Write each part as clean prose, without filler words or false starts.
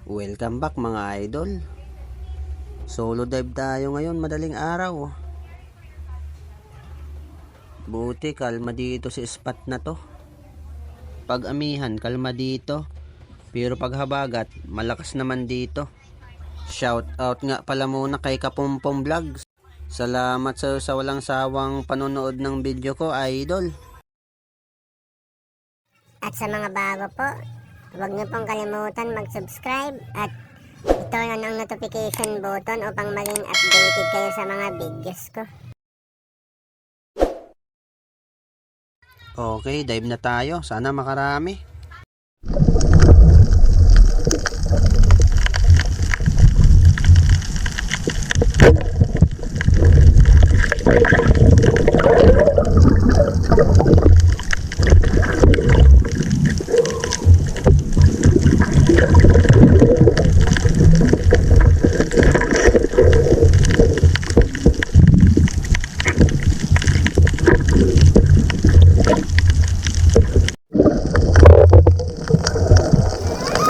Welcome back mga idol. Solo dive tayo ngayon madaling araw. Buti kalma dito sa spot na to. Pag amihan kalma dito, pero pag habagat malakas naman dito. Shout out nga pala muna kay Kapumpong Vlogs. Salamat sa walang sawang panonood ng video ko, idol. At sa mga bago po, huwag niyo pong kalimutan mag-subscribe at i-turn on ang notification button upang maging updated kayo sa mga videos ko. Okay, dive na tayo. Sana makarami.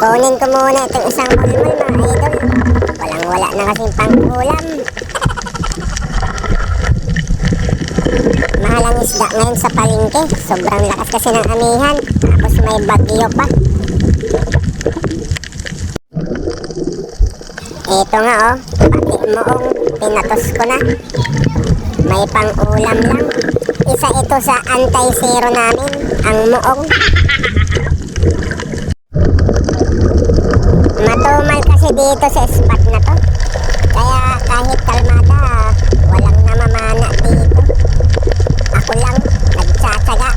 Kunin ko muna itong isang bulmul mga idol. Walang-wala na kasing pang-ulam. Mahal ang isda ngayon sa palengke. Sobrang lakas kasi ng amihan. Tapos may bagyo pa. Ito nga oh, pati moong pinatos ko na. May pang-ulam lang. Isa ito sa anti-zero namin, ang moong. Matumal kasi dito sa spot na to. Kaya kahit kalmada, walang namamana dito. Ako lang, nagtsatsaga.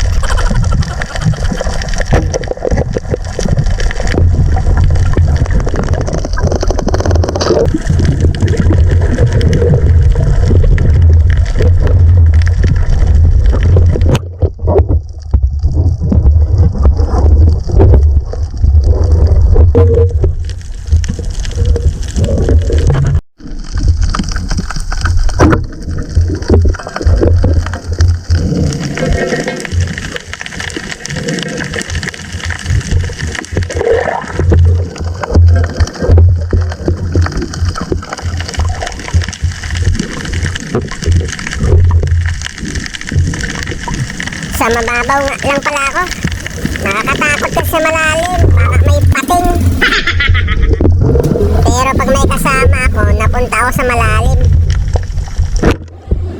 Sa mababaw nga lang pala ako. Nakakatakot kasi sa malalim. Baka may pating. Pero pag may kasama ako, napunta ako sa malalim.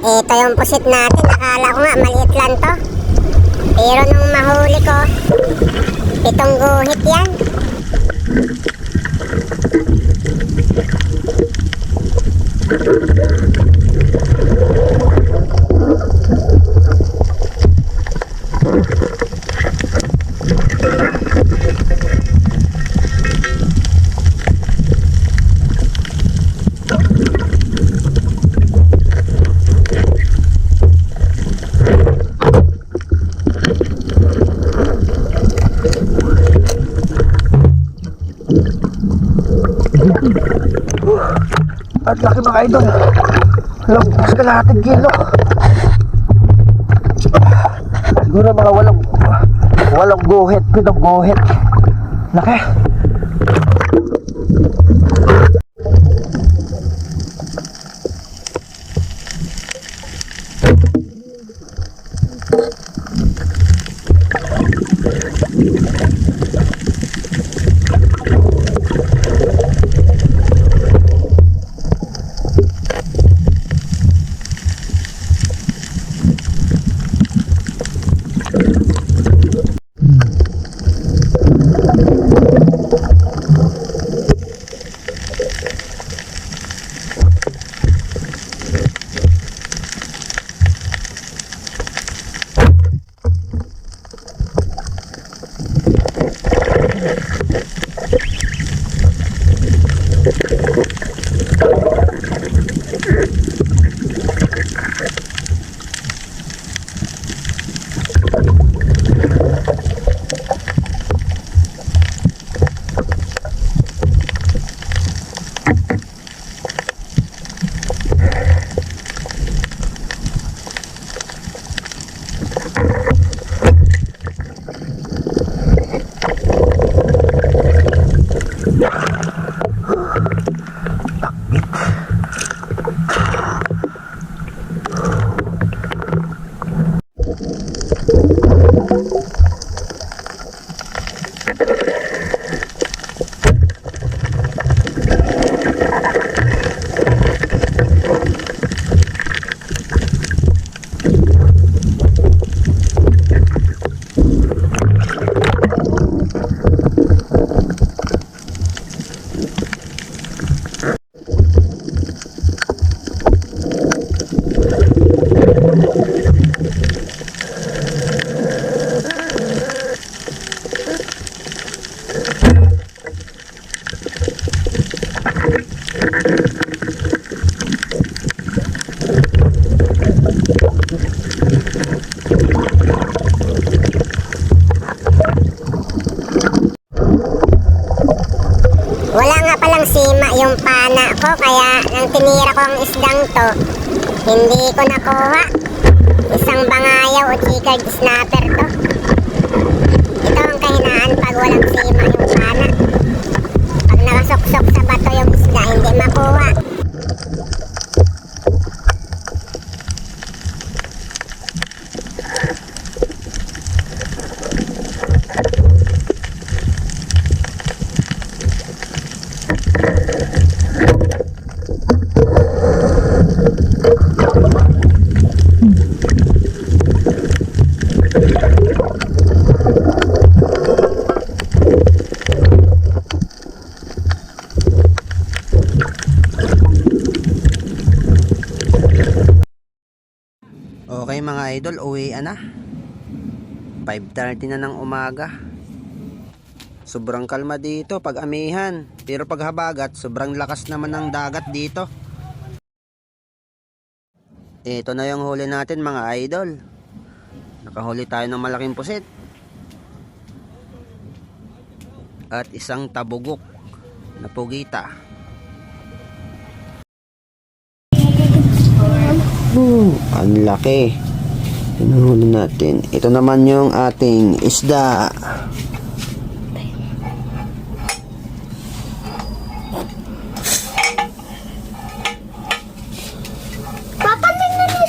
Ito yung pusit natin. Akala ko nga maliit lang to. Pero nung mahuli ko, 7 guhit yan. At laki mga idol. Lagpas kalahating kilo. Siguro mga walong guhit, 7 guhit. Laki. Wala nga palang sima yung pana ko, kaya nang tinira ko ang isdang to, hindi ko nakuha. Isang bangayaw o chicard snapper to. Ito ang kahinaan pag walang sima yung pana. Pag nakasuksok sa bato yung isda, hindi makuha. Okay mga idol, uwian na. 5:30 na ng umaga. Sobrang kalma dito pag amihan, pero pag habagat, sobrang lakas naman ng dagat dito. Ito na yung huli natin mga idol. Nakahuli tayo ng malaking pusit. At isang tabugok na pugita. Ang laki. Pinuhuli natin. Ito naman yung ating isda.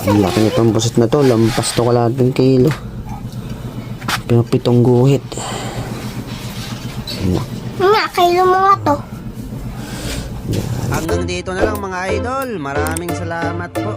Ang laki nitong pusit na to. Lampas to kalating kilo. Pero 7 guhit. Nga, kayo mo nga to. Hanggang dito na lang mga idol. Maraming salamat po.